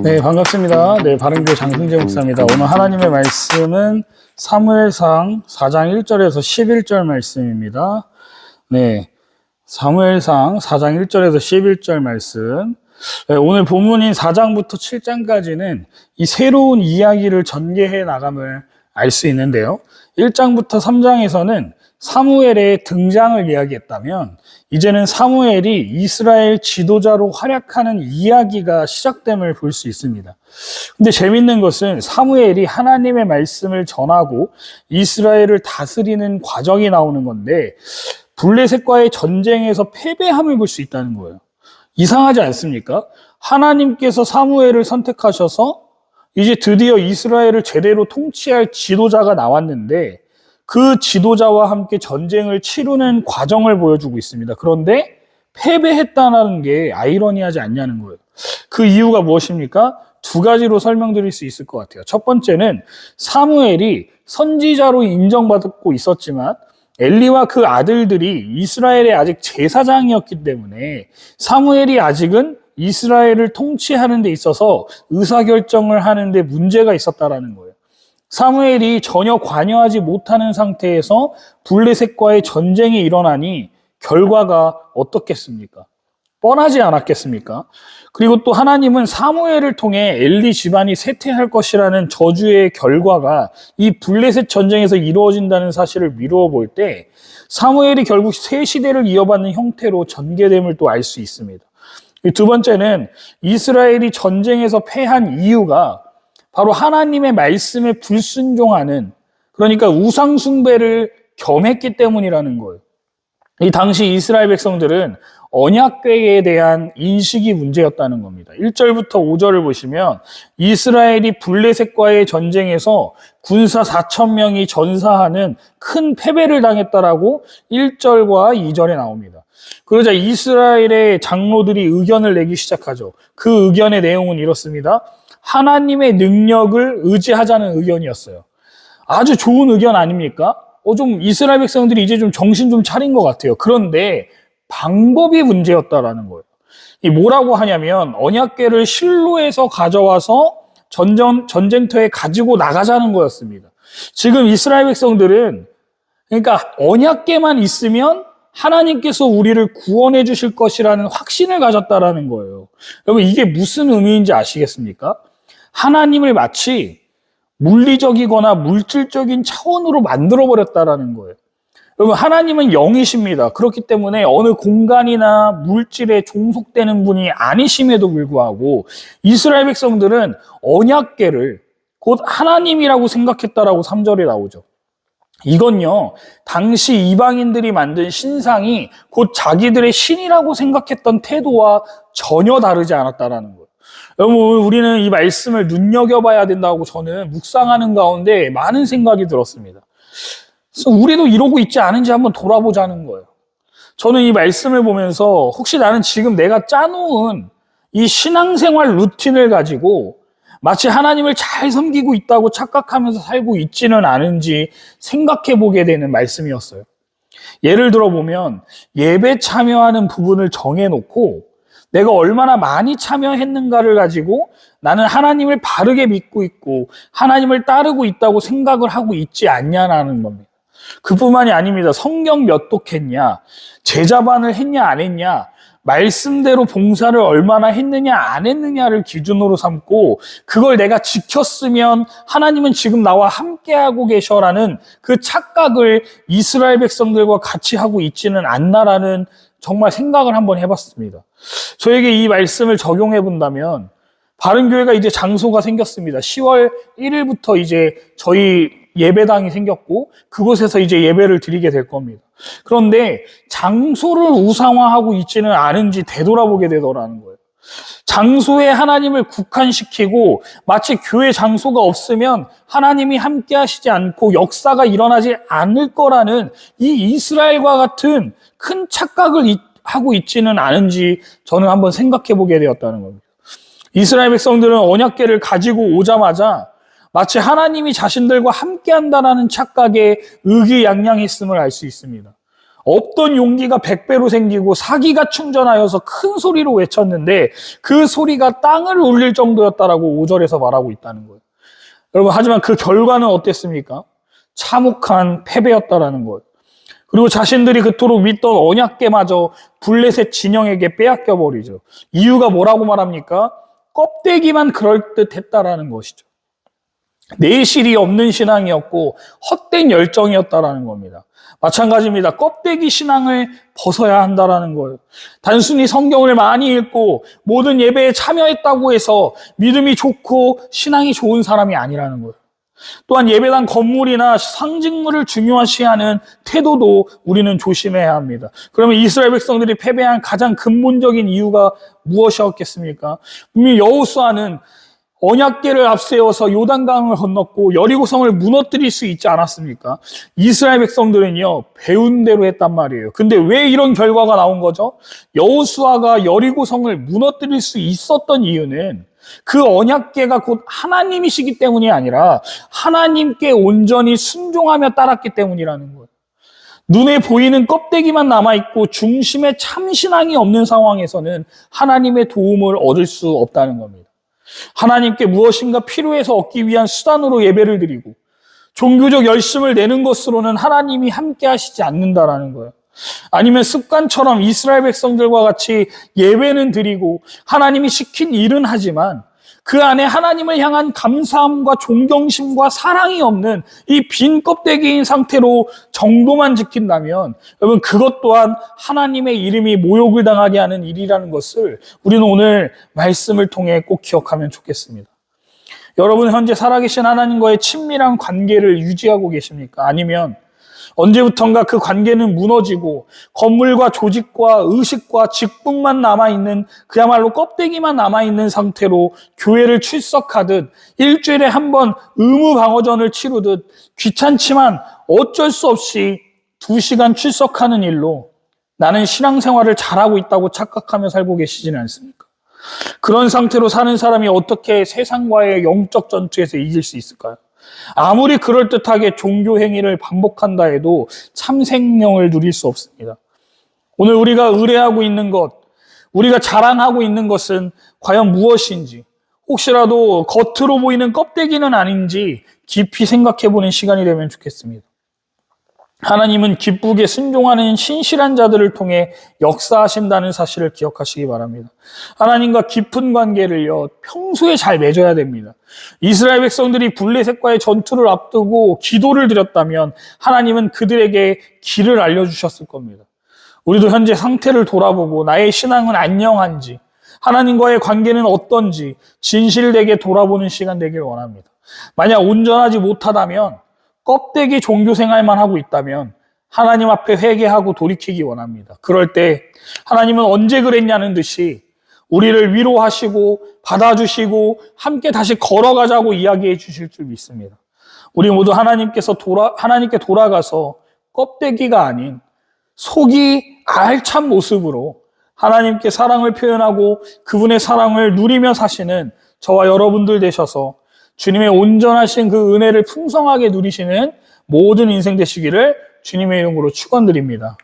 네, 반갑습니다. 네, 바른교회 장승재 목사입니다. 오늘 하나님의 말씀은 사무엘상 4장 1절에서 11절 말씀입니다. 네, 사무엘상 4장 1절에서 11절 말씀. 네, 오늘 본문인 4장부터 7장까지는 이 새로운 이야기를 전개해 나감을 알 수 있는데요. 1장부터 3장에서는 사무엘의 등장을 이야기했다면 이제는 사무엘이 이스라엘 지도자로 활약하는 이야기가 시작됨을 볼 수 있습니다. 근데 재밌는 것은 사무엘이 하나님의 말씀을 전하고 이스라엘을 다스리는 과정이 나오는 건데 블레셋과의 전쟁에서 패배함을 볼 수 있다는 거예요. 이상하지 않습니까? 하나님께서 사무엘을 선택하셔서 이제 드디어 이스라엘을 제대로 통치할 지도자가 나왔는데 그 지도자와 함께 전쟁을 치르는 과정을 보여주고 있습니다. 그런데 패배했다는 게 아이러니하지 않냐는 거예요. 그 이유가 무엇입니까? 두 가지로 설명드릴 수 있을 것 같아요. 첫 번째는 사무엘이 선지자로 인정받고 있었지만 엘리와 그 아들들이 이스라엘의 아직 제사장이었기 때문에 사무엘이 아직은 이스라엘을 통치하는 데 있어서 의사결정을 하는 데 문제가 있었다라는 거예요. 사무엘이 전혀 관여하지 못하는 상태에서 블레셋과의 전쟁이 일어나니 결과가 어떻겠습니까? 뻔하지 않았겠습니까? 그리고 또 하나님은 사무엘을 통해 엘리 집안이 쇠퇴할 것이라는 저주의 결과가 이 블레셋 전쟁에서 이루어진다는 사실을 미루어 볼 때 사무엘이 결국 새 시대를 이어받는 형태로 전개됨을 또 알 수 있습니다. 두 번째는 이스라엘이 전쟁에서 패한 이유가 바로 하나님의 말씀에 불순종하는, 그러니까 우상 숭배를 겸했기 때문이라는 거예요. 이 당시 이스라엘 백성들은 언약궤에 대한 인식이 문제였다는 겁니다. 1절부터 5절을 보시면 이스라엘이 블레셋과의 전쟁에서 군사 4,000명이 전사하는 큰 패배를 당했다라고 1절과 2절에 나옵니다. 그러자 이스라엘의 장로들이 의견을 내기 시작하죠. 그 의견의 내용은 이렇습니다. 하나님의 능력을 의지하자는 의견이었어요. 아주 좋은 의견 아닙니까? 좀 이스라엘 백성들이 이제 좀 정신 좀 차린 것 같아요. 그런데 방법이 문제였다라는 거예요. 이 뭐라고 하냐면 언약궤를 실로에서 가져와서 전쟁터에 가지고 나가자는 거였습니다. 지금 이스라엘 백성들은 그러니까 언약궤만 있으면 하나님께서 우리를 구원해 주실 것이라는 확신을 가졌다라는 거예요. 여러분 이게 무슨 의미인지 아시겠습니까? 하나님을 마치 물리적이거나 물질적인 차원으로 만들어버렸다라는 거예요. 여러분 하나님은 영이십니다. 그렇기 때문에 어느 공간이나 물질에 종속되는 분이 아니심에도 불구하고 이스라엘 백성들은 언약궤를 곧 하나님이라고 생각했다라고 3절에 나오죠. 이건요, 당시 이방인들이 만든 신상이 곧 자기들의 신이라고 생각했던 태도와 전혀 다르지 않았다라는 거예요. 여러분, 우리는 이 말씀을 눈여겨봐야 된다고 저는 묵상하는 가운데 많은 생각이 들었습니다. 그래서 우리도 이러고 있지 않은지 한번 돌아보자는 거예요. 저는 이 말씀을 보면서 혹시 나는 지금 내가 짜놓은 이 신앙생활 루틴을 가지고 마치 하나님을 잘 섬기고 있다고 착각하면서 살고 있지는 않은지 생각해 보게 되는 말씀이었어요. 예를 들어 보면 예배 참여하는 부분을 정해놓고 내가 얼마나 많이 참여했는가를 가지고 나는 하나님을 바르게 믿고 있고 하나님을 따르고 있다고 생각을 하고 있지 않냐라는 겁니다. 그뿐만이 아닙니다. 성경 몇 독했냐, 제자반을 했냐 안 했냐, 말씀대로 봉사를 얼마나 했느냐 안 했느냐를 기준으로 삼고 그걸 내가 지켰으면 하나님은 지금 나와 함께하고 계셔라는 그 착각을 이스라엘 백성들과 같이 하고 있지는 않나라는 정말 생각을 한번 해봤습니다. 저에게 이 말씀을 적용해 본다면 바른교회가 이제 장소가 생겼습니다. 10월 1일부터 이제 저희 예배당이 생겼고 그곳에서 이제 예배를 드리게 될 겁니다. 그런데 장소를 우상화하고 있지는 않은지 되돌아보게 되더라는 거예요. 장소에 하나님을 국한시키고 마치 교회 장소가 없으면 하나님이 함께 하시지 않고 역사가 일어나지 않을 거라는 이 이스라엘과 같은 큰 착각을 하고 있지는 않은지 저는 한번 생각해 보게 되었다는 겁니다. 이스라엘 백성들은 언약궤를 가지고 오자마자 마치 하나님이 자신들과 함께한다라는 착각에 의기양양했음을 알 수 있습니다. 없던 용기가 100배로 생기고 사기가 충전하여서 큰 소리로 외쳤는데 그 소리가 땅을 울릴 정도였다라고 5절에서 말하고 있다는 거예요. 여러분, 하지만 그 결과는 어땠습니까? 참혹한 패배였다라는 거예요. 그리고 자신들이 그토록 믿던 언약궤마저 블레셋 진영에게 빼앗겨 버리죠. 이유가 뭐라고 말합니까? 껍데기만 그럴듯했다라는 것이죠. 내실이 없는 신앙이었고 헛된 열정이었다라는 겁니다. 마찬가지입니다. 껍데기 신앙을 벗어야 한다라는 거예요. 단순히 성경을 많이 읽고 모든 예배에 참여했다고 해서 믿음이 좋고 신앙이 좋은 사람이 아니라는 거예요. 또한 예배당 건물이나 상징물을 중요시하는 태도도 우리는 조심해야 합니다. 그러면 이스라엘 백성들이 패배한 가장 근본적인 이유가 무엇이었겠습니까? 분명히 여호수아는 언약궤를 앞세워서 요단강을 건넜고 여리고성을 무너뜨릴 수 있지 않았습니까? 이스라엘 백성들은요, 배운 대로 했단 말이에요. 근데 왜 이런 결과가 나온 거죠? 여호수아가 여리고성을 무너뜨릴 수 있었던 이유는 그 언약궤가 곧 하나님이시기 때문이 아니라 하나님께 온전히 순종하며 따랐기 때문이라는 거예요. 눈에 보이는 껍데기만 남아있고 중심에 참신앙이 없는 상황에서는 하나님의 도움을 얻을 수 없다는 겁니다. 하나님께 무엇인가 필요해서 얻기 위한 수단으로 예배를 드리고 종교적 열심을 내는 것으로는 하나님이 함께 하시지 않는다라는 거예요. 아니면 습관처럼 이스라엘 백성들과 같이 예배는 드리고 하나님이 시킨 일은 하지만 그 안에 하나님을 향한 감사함과 존경심과 사랑이 없는 이 빈 껍데기인 상태로 정도만 지킨다면 여러분, 그것 또한 하나님의 이름이 모욕을 당하게 하는 일이라는 것을 우리는 오늘 말씀을 통해 꼭 기억하면 좋겠습니다. 여러분, 현재 살아계신 하나님과의 친밀한 관계를 유지하고 계십니까? 아니면 언제부턴가 그 관계는 무너지고 건물과 조직과 의식과 직분만 남아있는, 그야말로 껍데기만 남아있는 상태로 교회를 출석하듯 일주일에 한 번 의무방어전을 치르듯 귀찮지만 어쩔 수 없이 2시간 출석하는 일로 나는 신앙생활을 잘하고 있다고 착각하며 살고 계시지는 않습니까? 그런 상태로 사는 사람이 어떻게 세상과의 영적 전투에서 이길 수 있을까요? 아무리 그럴듯하게 종교 행위를 반복한다 해도 참 생명을 누릴 수 없습니다. 오늘 우리가 의뢰하고 있는 것, 우리가 자랑하고 있는 것은 과연 무엇인지, 혹시라도 겉으로 보이는 껍데기는 아닌지 깊이 생각해보는 시간이 되면 좋겠습니다. 하나님은 기쁘게 순종하는 신실한 자들을 통해 역사하신다는 사실을 기억하시기 바랍니다. 하나님과 깊은 관계를요, 평소에 잘 맺어야 됩니다. 이스라엘 백성들이 블레셋과의 전투를 앞두고 기도를 드렸다면 하나님은 그들에게 길을 알려주셨을 겁니다. 우리도 현재 상태를 돌아보고 나의 신앙은 안녕한지, 하나님과의 관계는 어떤지 진실되게 돌아보는 시간 되길 원합니다. 만약 온전하지 못하다면, 껍데기 종교 생활만 하고 있다면 하나님 앞에 회개하고 돌이키기 원합니다. 그럴 때 하나님은 언제 그랬냐는 듯이 우리를 위로하시고 받아주시고 함께 다시 걸어가자고 이야기해 주실 줄 믿습니다. 우리 모두 하나님께 돌아가서 껍데기가 아닌 속이 알찬 모습으로 하나님께 사랑을 표현하고 그분의 사랑을 누리며 사시는 저와 여러분들 되셔서 주님의 온전하신 그 은혜를 풍성하게 누리시는 모든 인생 되시기를 주님의 이름으로 축원드립니다.